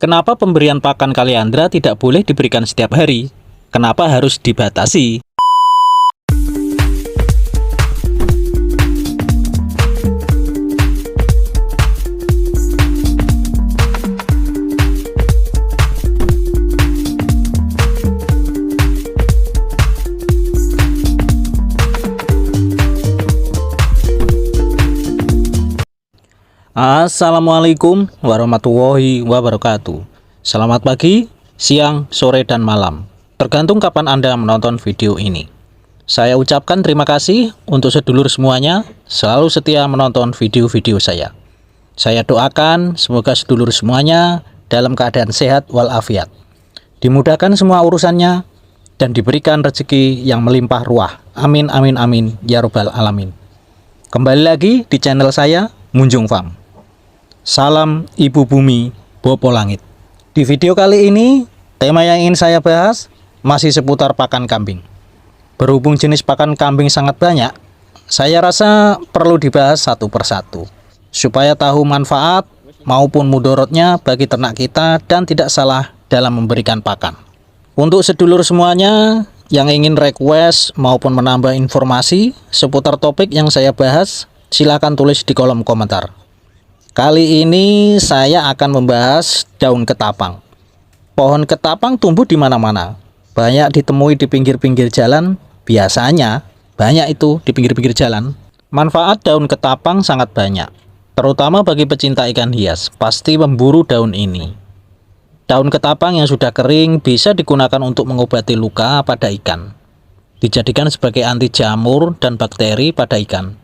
Kenapa pemberian pakan kaliandra tidak boleh diberikan setiap hari? Kenapa harus dibatasi? Assalamualaikum warahmatullahi wabarakatuh. Selamat pagi, siang, sore, dan malam, tergantung kapan Anda menonton video ini. Saya ucapkan terima kasih untuk sedulur semuanya selalu setia menonton video-video saya. Saya doakan semoga sedulur semuanya dalam keadaan sehat walafiat, dimudahkan semua urusannya, dan diberikan rezeki yang melimpah ruah. Amin amin amin ya robbal alamin. Kembali lagi di channel saya, Munjung Farm. Salam Ibu Bumi, Bopo Langit. Di video kali ini, tema yang ingin saya bahas masih seputar pakan kambing. Berhubung jenis pakan kambing sangat banyak, saya rasa perlu dibahas satu persatu, supaya tahu manfaat maupun mudorotnya bagi ternak kita dan tidak salah dalam memberikan pakan. Untuk sedulur semuanya yang ingin request maupun menambah informasi seputar topik yang saya bahas, silakan tulis di kolom komentar. Kali ini saya akan membahas daun ketapang. Pohon ketapang tumbuh di mana-mana. Banyak ditemui di pinggir-pinggir jalan. Biasanya banyak itu di pinggir-pinggir jalan. Manfaat daun ketapang sangat banyak, terutama bagi pecinta ikan hias. Pasti memburu daun ini. Daun ketapang yang sudah kering bisa digunakan untuk mengobati luka pada ikan. Dijadikan sebagai anti jamur dan bakteri pada ikan.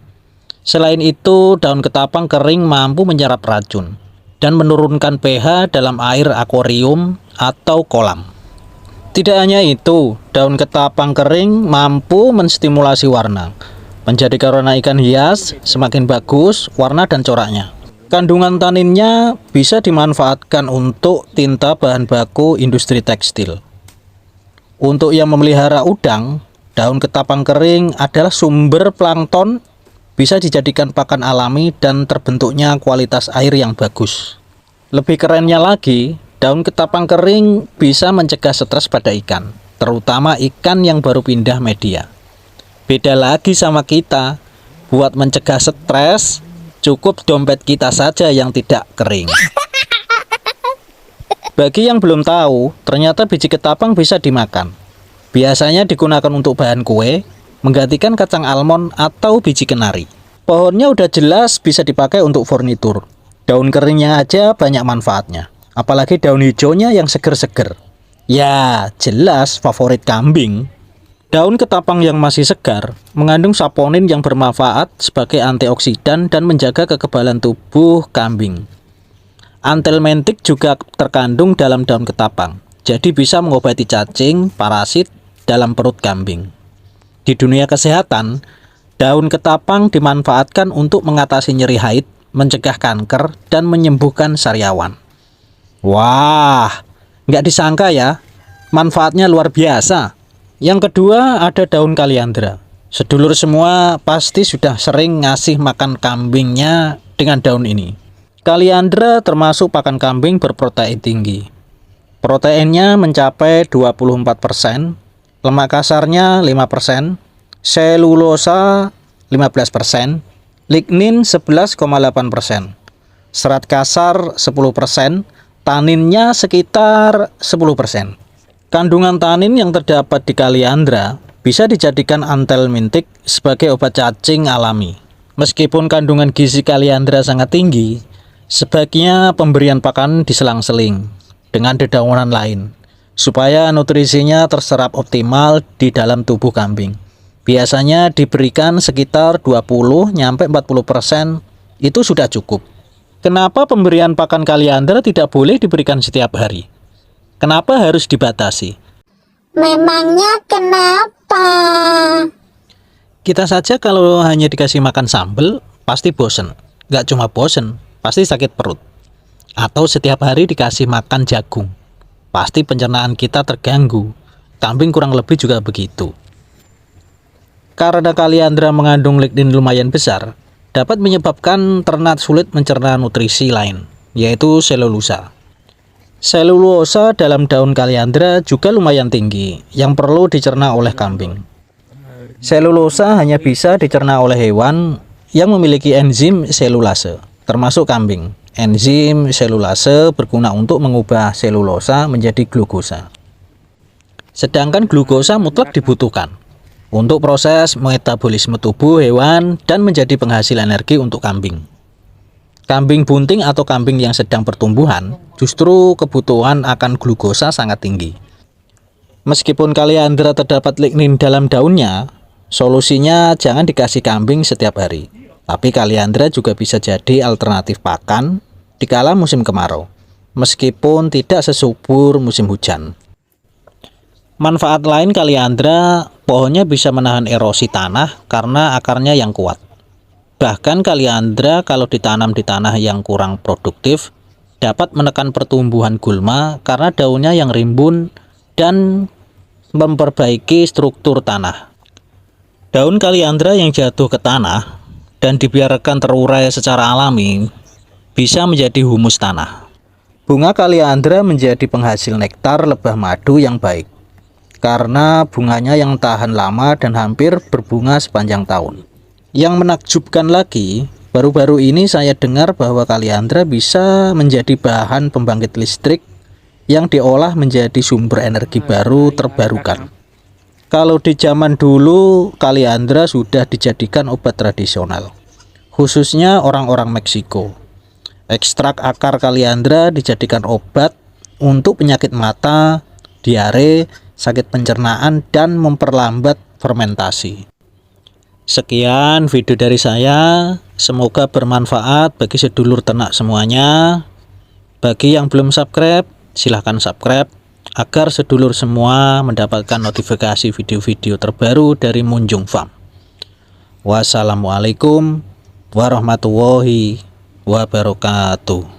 Selain itu, daun ketapang kering mampu menyerap racun dan menurunkan pH dalam air akuarium atau kolam. Tidak hanya itu, daun ketapang kering mampu menstimulasi warna, menjadikan warna ikan hias semakin bagus warna dan coraknya. Kandungan taninnya bisa dimanfaatkan untuk tinta bahan baku industri tekstil. Untuk yang memelihara udang, daun ketapang kering adalah sumber plankton, bisa dijadikan pakan alami dan terbentuknya kualitas air yang bagus. Lebih kerennya lagi, daun ketapang kering bisa mencegah stres pada ikan, terutama ikan yang baru pindah media. Beda lagi sama kita, buat mencegah stres, cukup dompet kita saja yang tidak kering. Bagi yang belum tahu, ternyata biji ketapang bisa dimakan. Biasanya digunakan untuk bahan kue, menggantikan kacang almond atau biji kenari. Pohonnya udah jelas bisa dipakai untuk furnitur. Daun keringnya aja banyak manfaatnya, apalagi daun hijaunya yang seger-seger. Ya, jelas favorit kambing. Daun ketapang yang masih segar mengandung saponin yang bermanfaat sebagai antioksidan dan menjaga kekebalan tubuh kambing. Antelmentik juga terkandung dalam daun ketapang, jadi bisa mengobati cacing, parasit dalam perut kambing. Di dunia kesehatan, daun ketapang dimanfaatkan untuk mengatasi nyeri haid, mencegah kanker, dan menyembuhkan sariawan. Wah, nggak disangka ya, manfaatnya luar biasa. Yang kedua ada daun kaliandra. Sedulur semua pasti sudah sering ngasih makan kambingnya dengan daun ini. Kaliandra termasuk pakan kambing berprotein tinggi. Proteinnya mencapai 24%, lemak kasarnya 5%, selulosa 15%, lignin 11,8%, serat kasar 10%, taninnya sekitar 10%. Kandungan tanin yang terdapat di kaliandra bisa dijadikan antelmintik sebagai obat cacing alami. Meskipun kandungan gizi kaliandra sangat tinggi, sebaiknya pemberian pakan diselang-seling dengan dedaunan lain, supaya nutrisinya terserap optimal di dalam tubuh kambing. Biasanya diberikan sekitar 20-40%, itu sudah cukup. Kenapa pemberian pakan kaliandra tidak boleh diberikan setiap hari? Kenapa harus dibatasi? Memangnya kenapa? Kita saja kalau hanya dikasih makan sambal, pasti bosen. Gak cuma bosen, pasti sakit perut. Atau setiap hari dikasih makan jagung, pasti pencernaan kita terganggu. Kambing kurang lebih juga begitu. Karena kaliandra mengandung lignin lumayan besar, dapat menyebabkan ternak sulit mencerna nutrisi lain, yaitu selulosa. Selulosa dalam daun kaliandra juga lumayan tinggi yang perlu dicerna oleh kambing. Selulosa hanya bisa dicerna oleh hewan yang memiliki enzim selulase, termasuk kambing. Enzim selulase berguna untuk mengubah selulosa menjadi glukosa. Sedangkan glukosa mutlak dibutuhkan untuk proses metabolisme tubuh hewan dan menjadi penghasil energi untuk kambing. Kambing bunting atau kambing yang sedang pertumbuhan justru kebutuhan akan glukosa sangat tinggi. Meskipun kaliandra terdapat lignin dalam daunnya, solusinya jangan dikasih kambing setiap hari. Tapi kaliandra juga bisa jadi alternatif pakan dikala musim kemarau, meskipun tidak sesubur musim hujan. Manfaat lain kaliandra, pohonnya bisa menahan erosi tanah karena akarnya yang kuat. Bahkan kaliandra kalau ditanam di tanah yang kurang produktif dapat menekan pertumbuhan gulma karena daunnya yang rimbun dan memperbaiki struktur tanah. Daun kaliandra yang jatuh ke tanah dan dibiarkan terurai secara alami bisa menjadi humus tanah. Bunga kaliandra menjadi penghasil nektar lebah madu yang baik karena bunganya yang tahan lama dan hampir berbunga sepanjang tahun. Yang menakjubkan lagi, baru-baru ini saya dengar bahwa kaliandra bisa menjadi bahan pembangkit listrik yang diolah menjadi sumber energi baru terbarukan. Kalau di zaman dulu, kaliandra sudah dijadikan obat tradisional, khususnya orang-orang Meksiko. Ekstrak akar kaliandra dijadikan obat untuk penyakit mata, diare, sakit pencernaan, dan memperlambat fermentasi. Sekian video dari saya, semoga bermanfaat bagi sedulur ternak semuanya. Bagi yang belum subscribe, silahkan subscribe agar sedulur semua mendapatkan notifikasi video-video terbaru dari Munjung Farm. Wassalamualaikum warahmatullahi wabarakatuh.